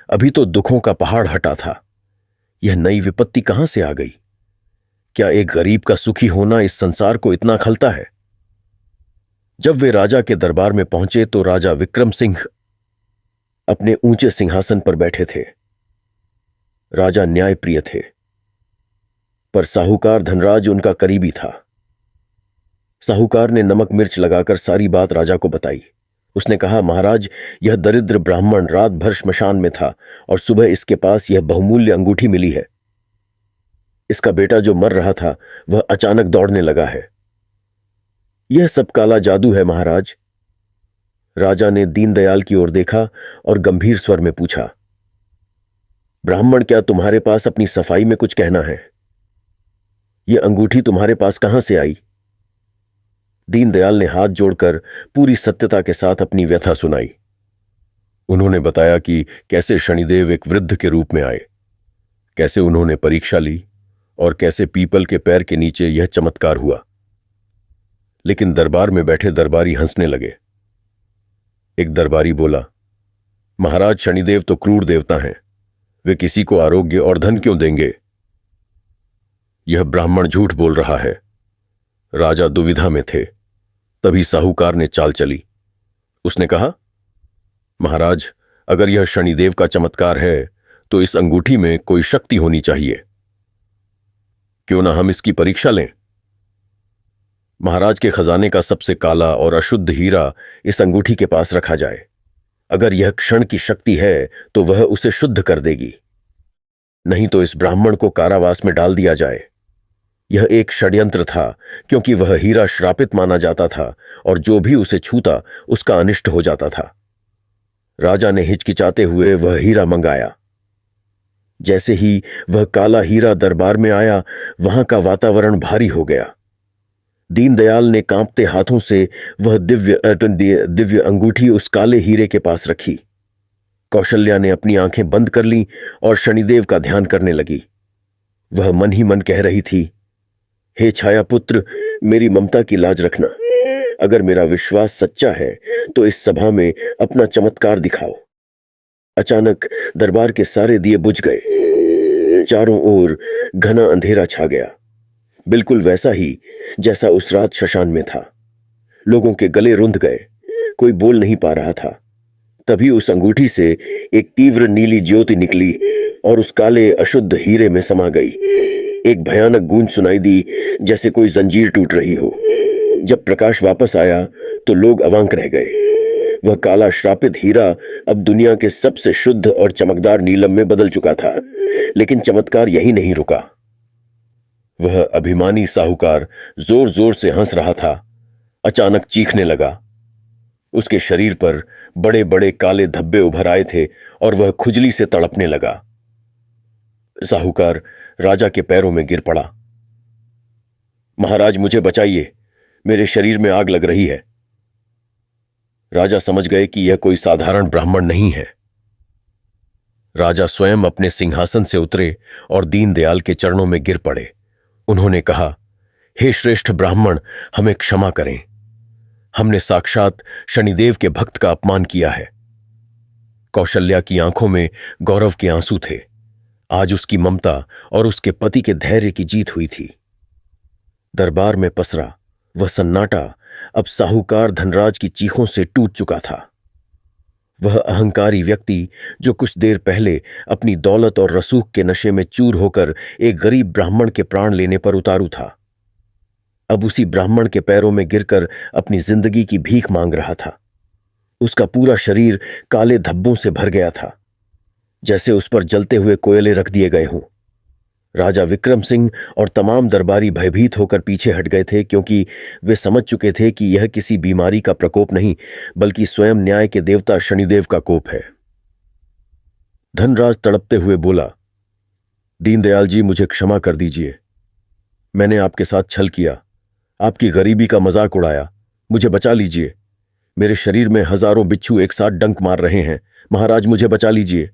अभी तो दुखों का पहाड़ हटा था, यह नई विपत्ति कहां से आ गई? क्या एक गरीब का सुखी होना इस संसार को इतना खलता है? जब वे राजा के दरबार में पहुंचे तो राजा विक्रम सिंह अपने ऊंचे सिंहासन पर बैठे थे। राजा न्यायप्रिय थे, पर साहूकार धनराज उनका करीबी था। साहूकार ने नमक मिर्च लगाकर सारी बात राजा को बताई। उसने कहा, महाराज, यह दरिद्र ब्राह्मण रात भर श्मशान में था और सुबह इसके पास यह बहुमूल्य अंगूठी मिली है। इसका बेटा जो मर रहा था वह अचानक दौड़ने लगा है। यह सब काला जादू है महाराज। राजा ने दीनदयाल की ओर देखा और गंभीर स्वर में पूछा, ब्राह्मण, क्या तुम्हारे पास अपनी सफाई में कुछ कहना है? यह अंगूठी तुम्हारे पास कहां से आई? दीनदयाल ने हाथ जोड़कर पूरी सत्यता के साथ अपनी व्यथा सुनाई। उन्होंने बताया कि कैसे शनिदेव एक वृद्ध के रूप में आए, कैसे उन्होंने परीक्षा ली और कैसे पीपल के पैर के नीचे यह चमत्कार हुआ। लेकिन दरबार में बैठे दरबारी हंसने लगे। एक दरबारी बोला, महाराज, शनिदेव तो क्रूर देवता हैं, वे किसी को आरोग्य और धन क्यों देंगे? यह ब्राह्मण झूठ बोल रहा है। राजा दुविधा में थे। तभी साहूकार ने चाल चली। उसने कहा, महाराज, अगर यह शनिदेव का चमत्कार है तो इस अंगूठी में कोई शक्ति होनी चाहिए। क्यों ना हम इसकी परीक्षा लें? महाराज के खजाने का सबसे काला और अशुद्ध हीरा इस अंगूठी के पास रखा जाए। अगर यह क्षण की शक्ति है तो वह उसे शुद्ध कर देगी, नहीं तो इस ब्राह्मण को कारावास में डाल दिया जाए। यह एक षड्यंत्र था, क्योंकि वह हीरा श्रापित माना जाता था और जो भी उसे छूता उसका अनिष्ट हो जाता था। राजा ने हिचकिचाते हुए वह हीरा मंगाया। जैसे ही वह काला हीरा दरबार में आया, वहां का वातावरण भारी हो गया। दीनदयाल ने कांपते हाथों से वह दिव्य अंगूठी उस काले हीरे के पास रखी। कौशल्या ने अपनी आंखें बंद कर लीं और शनिदेव का ध्यान करने लगी। वह मन ही मन कह रही थी, हे छाया पुत्र, मेरी ममता की लाज रखना। अगर मेरा विश्वास सच्चा है तो इस सभा में अपना चमत्कार दिखाओ। अचानक दरबार के सारे दिए बुझ गए। चारों ओर घना अंधेरा छा गया, बिल्कुल वैसा ही जैसा उस रात शशान में था। लोगों के गले रुंध गए, कोई बोल नहीं पा रहा था। तभी उस अंगूठी से एक तीव्र नीली ज्योति निकली और उस काले अशुद्ध हीरे में समा गई। एक भयानक गूंज सुनाई दी, जैसे कोई जंजीर टूट रही हो। जब प्रकाश वापस आया तो लोग अवाक रह गए। वह काला श्रापित हीरा अब दुनिया के सबसे शुद्ध और चमकदार नीलम में बदल चुका था। लेकिन चमत्कार यही नहीं रुका। वह अभिमानी साहूकार जोर जोर से हंस रहा था। अचानक चीखने लगा। उसके शरीर पर बड़े बड़े काले धब्बे उभर आए थे और वह खुजली से तड़पने लगा। साहूकार राजा के पैरों में गिर पड़ा। महाराज, मुझे बचाइए, मेरे शरीर में आग लग रही है। राजा समझ गए कि यह कोई साधारण ब्राह्मण नहीं है। राजा स्वयं अपने सिंहासन से उतरे और दीनदयाल के चरणों में गिर पड़े। उन्होंने कहा, हे श्रेष्ठ ब्राह्मण, हमें क्षमा करें। हमने साक्षात शनिदेव के भक्त का अपमान किया है। कौशल्या की आंखों में गौरव के आंसू थे। आज उसकी ममता और उसके पति के धैर्य की जीत हुई थी। दरबार में पसरा वह सन्नाटा अब साहूकार धनराज की चीखों से टूट चुका था। वह अहंकारी व्यक्ति, जो कुछ देर पहले अपनी दौलत और रसूख के नशे में चूर होकर एक गरीब ब्राह्मण के प्राण लेने पर उतारू था, अब उसी ब्राह्मण के पैरों में गिरकर अपनी जिंदगी की भीख मांग रहा था। उसका पूरा शरीर काले धब्बों से भर गया था, जैसे उस पर जलते हुए कोयले रख दिए गए हों। राजा विक्रम सिंह और तमाम दरबारी भयभीत होकर पीछे हट गए थे, क्योंकि वे समझ चुके थे कि यह किसी बीमारी का प्रकोप नहीं, बल्कि स्वयं न्याय के देवता शनिदेव का कोप है। धनराज तड़पते हुए बोला, दीनदयाल जी, मुझे क्षमा कर दीजिए। मैंने आपके साथ छल किया, आपकी गरीबी का मजाक उड़ाया। मुझे बचा लीजिए। मेरे शरीर में हजारों बिच्छू एक साथ डंक मार रहे हैं। महाराज, मुझे बचा लीजिए।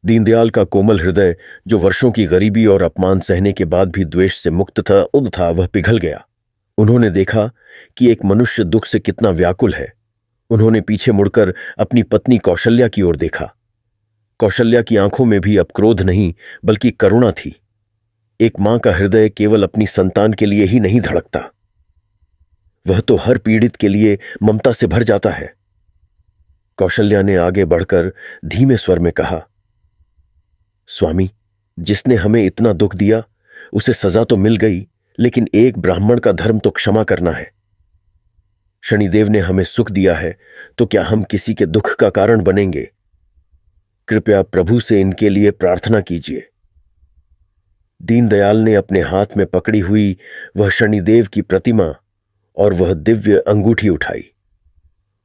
दीनदयाल का कोमल हृदय, जो वर्षों की गरीबी और अपमान सहने के बाद भी द्वेष से मुक्त था, उद था, वह पिघल गया। उन्होंने देखा कि एक मनुष्य दुख से कितना व्याकुल है। उन्होंने पीछे मुड़कर अपनी पत्नी कौशल्या की ओर देखा। कौशल्या की आंखों में भी अब क्रोध नहीं, बल्कि करुणा थी। एक मां का हृदय केवल अपनी संतान के लिए ही नहीं धड़कता, वह तो हर पीड़ित के लिए ममता से भर जाता है। कौशल्या ने आगे बढ़कर धीमे स्वर में कहा, स्वामी, जिसने हमें इतना दुख दिया उसे सजा तो मिल गई, लेकिन एक ब्राह्मण का धर्म तो क्षमा करना है। शनिदेव ने हमें सुख दिया है, तो क्या हम किसी के दुख का कारण बनेंगे? कृपया प्रभु से इनके लिए प्रार्थना कीजिए। दीनदयाल ने अपने हाथ में पकड़ी हुई वह शनिदेव की प्रतिमा और वह दिव्य अंगूठी उठाई।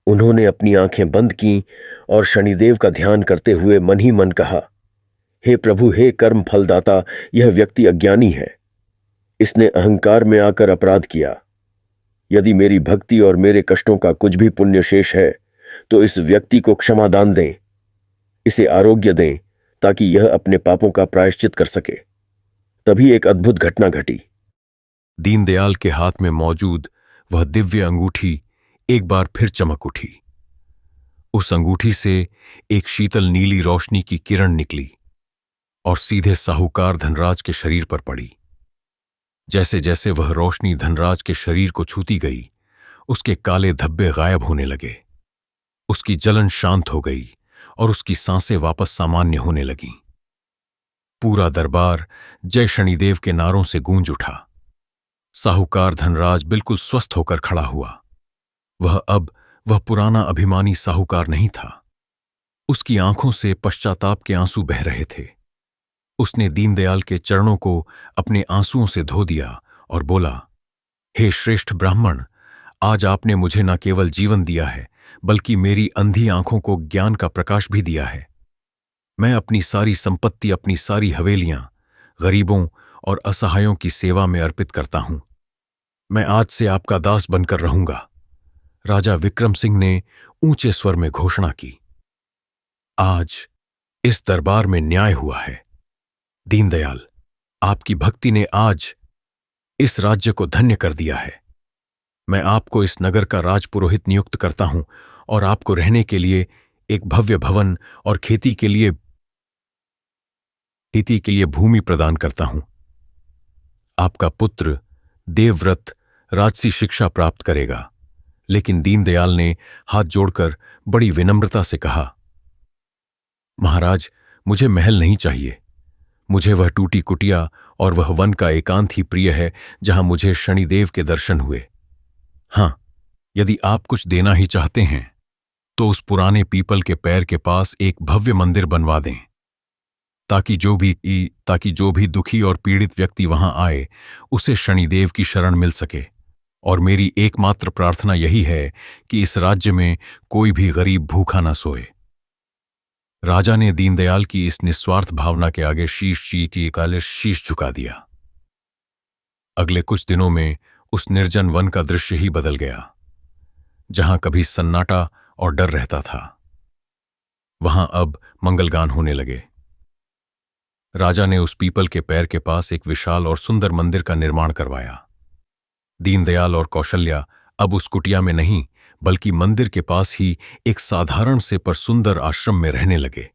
उन्होंने अपनी आंखें बंद की और शनिदेव का ध्यान करते हुए मन ही मन कहा, हे प्रभु, हे कर्म फलदाता, यह व्यक्ति अज्ञानी है। इसने अहंकार में आकर अपराध किया। यदि मेरी भक्ति और मेरे कष्टों का कुछ भी पुण्य शेष है तो इस व्यक्ति को क्षमा दान दें, इसे आरोग्य दें, ताकि यह अपने पापों का प्रायश्चित कर सके। तभी एक अद्भुत घटना घटी। दीनदयाल के हाथ में मौजूद वह दिव्य अंगूठी एक बार फिर चमक उठी। उस अंगूठी से एक शीतल नीली रोशनी की किरण निकली और सीधे साहूकार धनराज के शरीर पर पड़ी। जैसे जैसे वह रोशनी धनराज के शरीर को छूती गई, उसके काले धब्बे गायब होने लगे। उसकी जलन शांत हो गई और उसकी सांसें वापस सामान्य होने लगीं। पूरा दरबार जय शनिदेव के नारों से गूंज उठा। साहूकार धनराज बिल्कुल स्वस्थ होकर खड़ा हुआ। वह पुराना अभिमानी साहूकार नहीं था। उसकी आंखों से पश्चाताप के आंसू बह रहे थे। उसने दीनदयाल के चरणों को अपने आंसुओं से धो दिया और बोला, हे श्रेष्ठ ब्राह्मण, आज आपने मुझे न केवल जीवन दिया है, बल्कि मेरी अंधी आंखों को ज्ञान का प्रकाश भी दिया है। मैं अपनी सारी संपत्ति, अपनी सारी हवेलियां गरीबों और असहायों की सेवा में अर्पित करता हूं। मैं आज से आपका दास बनकर रहूंगा। राजा विक्रम सिंह ने ऊंचे स्वर में घोषणा की। आज इस दरबार में न्याय हुआ है। दीनदयाल, आपकी भक्ति ने आज इस राज्य को धन्य कर दिया है। मैं आपको इस नगर का राजपुरोहित नियुक्त करता हूं और आपको रहने के लिए एक भव्य भवन और खेती के लिए भूमि प्रदान करता हूं। आपका पुत्र देवव्रत राजसी शिक्षा प्राप्त करेगा। लेकिन दीनदयाल ने हाथ जोड़कर बड़ी विनम्रता से कहा, महाराज, मुझे महल नहीं चाहिए। मुझे वह टूटी कुटिया और वह वन का एकांत ही प्रिय है जहां मुझे शनिदेव के दर्शन हुए। हां, यदि आप कुछ देना ही चाहते हैं तो उस पुराने पीपल के पैर के पास एक भव्य मंदिर बनवा दें, ताकि जो भी दुखी और पीड़ित व्यक्ति वहां आए उसे शनिदेव की शरण मिल सके। और मेरी एकमात्र प्रार्थना यही है कि इस राज्य में कोई भी गरीब भूखा ना सोए। राजा ने दीनदयाल की इस निस्वार्थ भावना के आगे शीश झुका दिया। अगले कुछ दिनों में उस निर्जन वन का दृश्य ही बदल गया। जहां कभी सन्नाटा और डर रहता था, वहां अब मंगलगान होने लगे। राजा ने उस पीपल के पैर के पास एक विशाल और सुंदर मंदिर का निर्माण करवाया। दीनदयाल और कौशल्या अब उस कुटिया में नहीं, बल्कि मंदिर के पास ही एक साधारण से पर सुंदर आश्रम में रहने लगे।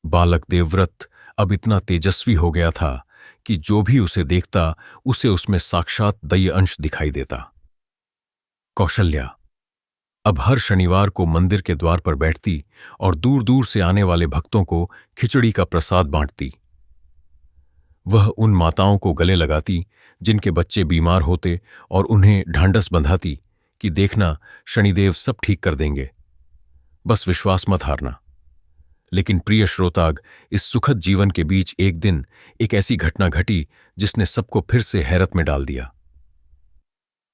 बालक देवव्रत अब इतना तेजस्वी हो गया था कि जो भी उसे देखता उसे उसमें साक्षात दैत्य अंश दिखाई देता। कौशल्या अब हर शनिवार को मंदिर के द्वार पर बैठती और दूर दूर से आने वाले भक्तों को खिचड़ी का प्रसाद बांटती। वह उन माताओं को गले लगाती जिनके बच्चे बीमार होते और उन्हें ढांढस बंधाती कि देखना, शनिदेव सब ठीक कर देंगे, बस विश्वास मत हारना। लेकिन प्रिय श्रोताग, इस सुखद जीवन के बीच एक दिन एक ऐसी घटना घटी जिसने सबको फिर से हैरत में डाल दिया।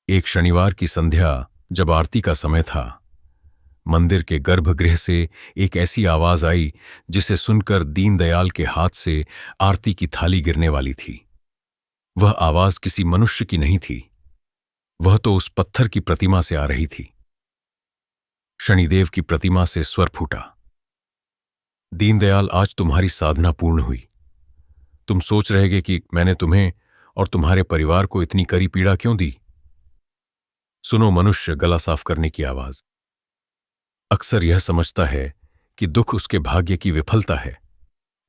एक शनिवार की संध्या, जब आरती का समय था, मंदिर के गर्भगृह से एक ऐसी आवाज आई जिसे सुनकर दीनदयाल के हाथ से आरती की थाली गिरने वाली थी। वह आवाज किसी मनुष्य की नहीं थी, वह तो उस पत्थर की प्रतिमा से आ रही थी। शनिदेव की प्रतिमा से स्वर फूटा, दीनदयाल, आज तुम्हारी साधना पूर्ण हुई। तुम सोच रहेगे कि मैंने तुम्हें और तुम्हारे परिवार को इतनी कड़ी पीड़ा क्यों दी। सुनो, मनुष्य गला साफ करने की आवाज अक्सर यह समझता है कि दुख उसके भाग्य की विफलता है,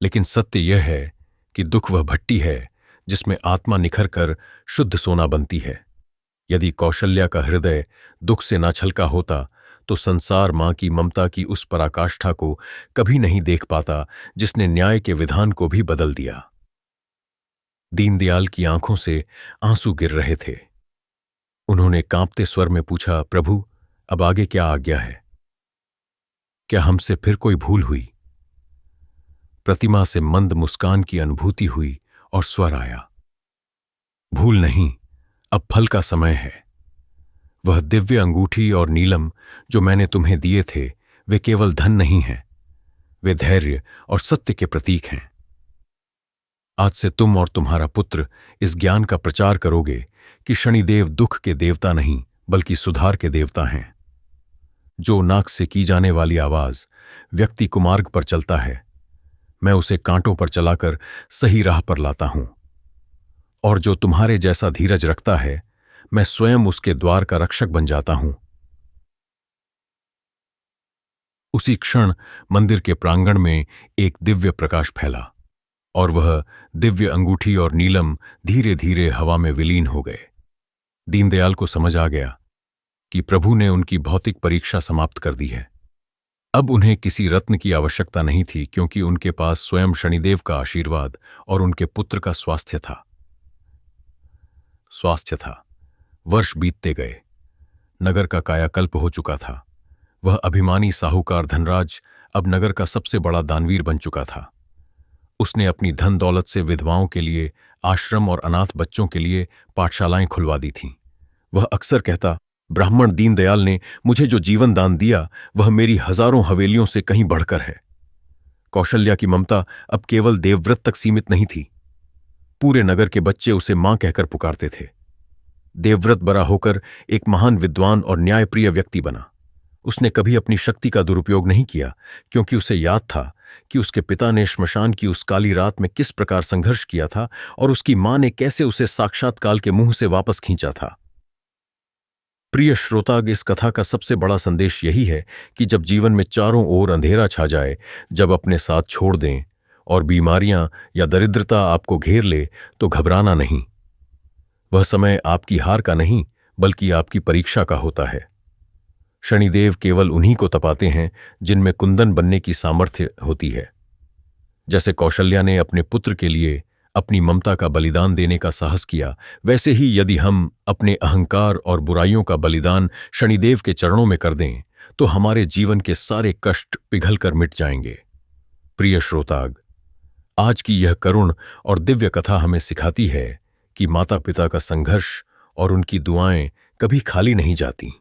लेकिन सत्य यह है कि दुख वह भट्टी है जिसमें आत्मा निखर कर शुद्ध सोना बनती है। यदि कौशल्या का हृदय दुख से ना छलका होता तो संसार मां की ममता की उस पराकाष्ठा को कभी नहीं देख पाता जिसने न्याय के विधान को भी बदल दिया। दीनदयाल की आंखों से आंसू गिर रहे थे। उन्होंने कांपते स्वर में पूछा, प्रभु, अब आगे क्या आज्ञा है? क्या हमसे फिर कोई भूल हुई? प्रतिमा से मंद मुस्कान की अनुभूति हुई और स्वर आया, भूल नहीं, अब फल का समय है। वह दिव्य अंगूठी और नीलम जो मैंने तुम्हें दिए थे, वे केवल धन नहीं हैं, वे धैर्य और सत्य के प्रतीक हैं। आज से तुम और तुम्हारा पुत्र इस ज्ञान का प्रचार करोगे कि शनिदेव दुख के देवता नहीं, बल्कि सुधार के देवता हैं। जो नाक से की जाने वाली आवाज व्यक्ति कुमार्ग पर चलता है, मैं उसे कांटों पर चलाकर सही राह पर लाता हूं। और जो तुम्हारे जैसा धीरज रखता है, मैं स्वयं उसके द्वार का रक्षक बन जाता हूं। उसी क्षण मंदिर के प्रांगण में एक दिव्य प्रकाश फैला और वह दिव्य अंगूठी और नीलम धीरे धीरे हवा में विलीन हो गए। दीनदयाल को समझ आ गया कि प्रभु ने उनकी भौतिक परीक्षा समाप्त कर दी है। अब उन्हें किसी रत्न की आवश्यकता नहीं थी, क्योंकि उनके पास स्वयं शनिदेव का आशीर्वाद और उनके पुत्र का स्वास्थ्य था। वर्ष बीतते गए, नगर का कायाकल्प हो चुका था। वह अभिमानी साहूकार धनराज अब नगर का सबसे बड़ा दानवीर बन चुका था। उसने अपनी धन दौलत से विधवाओं के लिए आश्रम और अनाथ बच्चों के लिए पाठशालाएं खुलवा दी थीं। वह अक्सर कहता, ब्राह्मण दीनदयाल ने मुझे जो जीवन दान दिया वह मेरी हजारों हवेलियों से कहीं बढ़कर है। कौशल्या की ममता अब केवल देवव्रत तक सीमित नहीं थी। पूरे नगर के बच्चे उसे मां कहकर पुकारते थे। देवव्रत बड़ा होकर एक महान विद्वान और न्यायप्रिय व्यक्ति बना। उसने कभी अपनी शक्ति का दुरुपयोग नहीं किया, क्योंकि उसे याद था कि उसके पिता ने श्मशान की उस काली रात में किस प्रकार संघर्ष किया था और उसकी मां ने कैसे उसे साक्षात काल के मुंह से वापस खींचा था। प्रिय श्रोताग, इस कथा का सबसे बड़ा संदेश यही है कि जब जीवन में चारों ओर अंधेरा छा जाए, जब अपने साथ छोड़ दें और बीमारियां या दरिद्रता आपको घेर ले, तो घबराना नहीं। वह समय आपकी हार का नहीं, बल्कि आपकी परीक्षा का होता है। शनिदेव केवल उन्हीं को तपाते हैं जिनमें कुंदन बनने की सामर्थ्य होती है। जैसे कौशल्या ने अपने पुत्र के लिए अपनी ममता का बलिदान देने का साहस किया, वैसे ही यदि हम अपने अहंकार और बुराइयों का बलिदान शनिदेव के चरणों में कर दें, तो हमारे जीवन के सारे कष्ट पिघलकर मिट जाएंगे। प्रिय श्रोताग, आज की यह करुण और दिव्य कथा हमें सिखाती है कि माता पिता का संघर्ष और उनकी दुआएं कभी खाली नहीं जाती।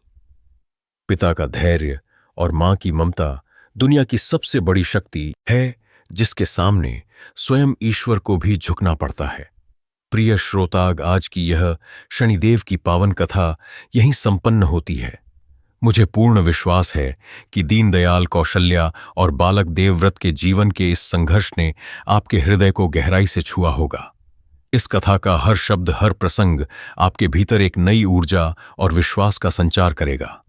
पिता का धैर्य और मां की ममता दुनिया की सबसे बड़ी शक्ति है, जिसके सामने स्वयं ईश्वर को भी झुकना पड़ता है। प्रिय श्रोताग, आज की यह शनिदेव की पावन कथा यहीं संपन्न होती है। मुझे पूर्ण विश्वास है कि दीनदयाल, कौशल्या और बालक देवव्रत के जीवन के इस संघर्ष ने आपके हृदय को गहराई से छुआ होगा। इस कथा का हर शब्द, हर प्रसंग आपके भीतर एक नई ऊर्जा और विश्वास का संचार करेगा।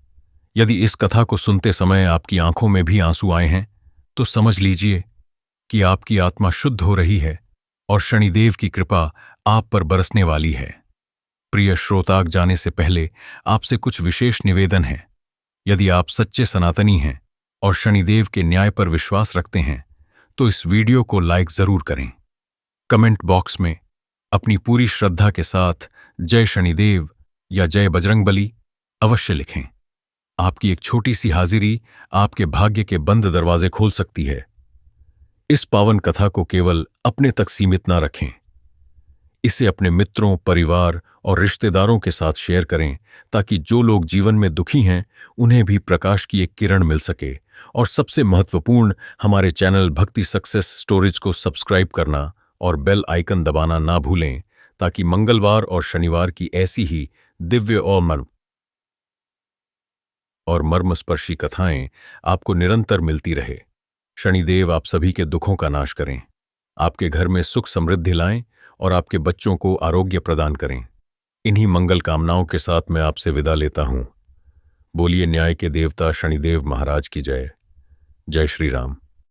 यदि इस कथा को सुनते समय आपकी आंखों में भी आंसू आए हैं, तो समझ लीजिए कि आपकी आत्मा शुद्ध हो रही है और शनिदेव की कृपा आप पर बरसने वाली है। प्रिय श्रोताग, जाने से पहले आपसे कुछ विशेष निवेदन है। यदि आप सच्चे सनातनी हैं और शनिदेव के न्याय पर विश्वास रखते हैं, तो इस वीडियो को लाइक जरूर करें। कमेंट बॉक्स में अपनी पूरी श्रद्धा के साथ जय शनिदेव या जय बजरंगबली अवश्य लिखें। आपकी एक छोटी सी हाजिरी आपके भाग्य के बंद दरवाजे खोल सकती है। इस पावन कथा को केवल अपने तक सीमित ना रखें। इसे अपने मित्रों, परिवार और रिश्तेदारों के साथ शेयर करें, ताकि जो लोग जीवन में दुखी हैं उन्हें भी प्रकाश की एक किरण मिल सके। और सबसे महत्वपूर्ण, हमारे चैनल भक्ति सक्सेस स्टोरीज को सब्सक्राइब करना और बेल आइकन दबाना ना भूलें, ताकि मंगलवार और शनिवार की ऐसी ही दिव्य और मर्मस्पर्शी कथाएं आपको निरंतर मिलती रहे। शनिदेव आप सभी के दुखों का नाश करें, आपके घर में सुख समृद्धि लाएं और आपके बच्चों को आरोग्य प्रदान करें। इन्हीं मंगल कामनाओं के साथ मैं आपसे विदा लेता हूं। बोलिए न्याय के देवता शनिदेव महाराज की जय। जय श्री राम।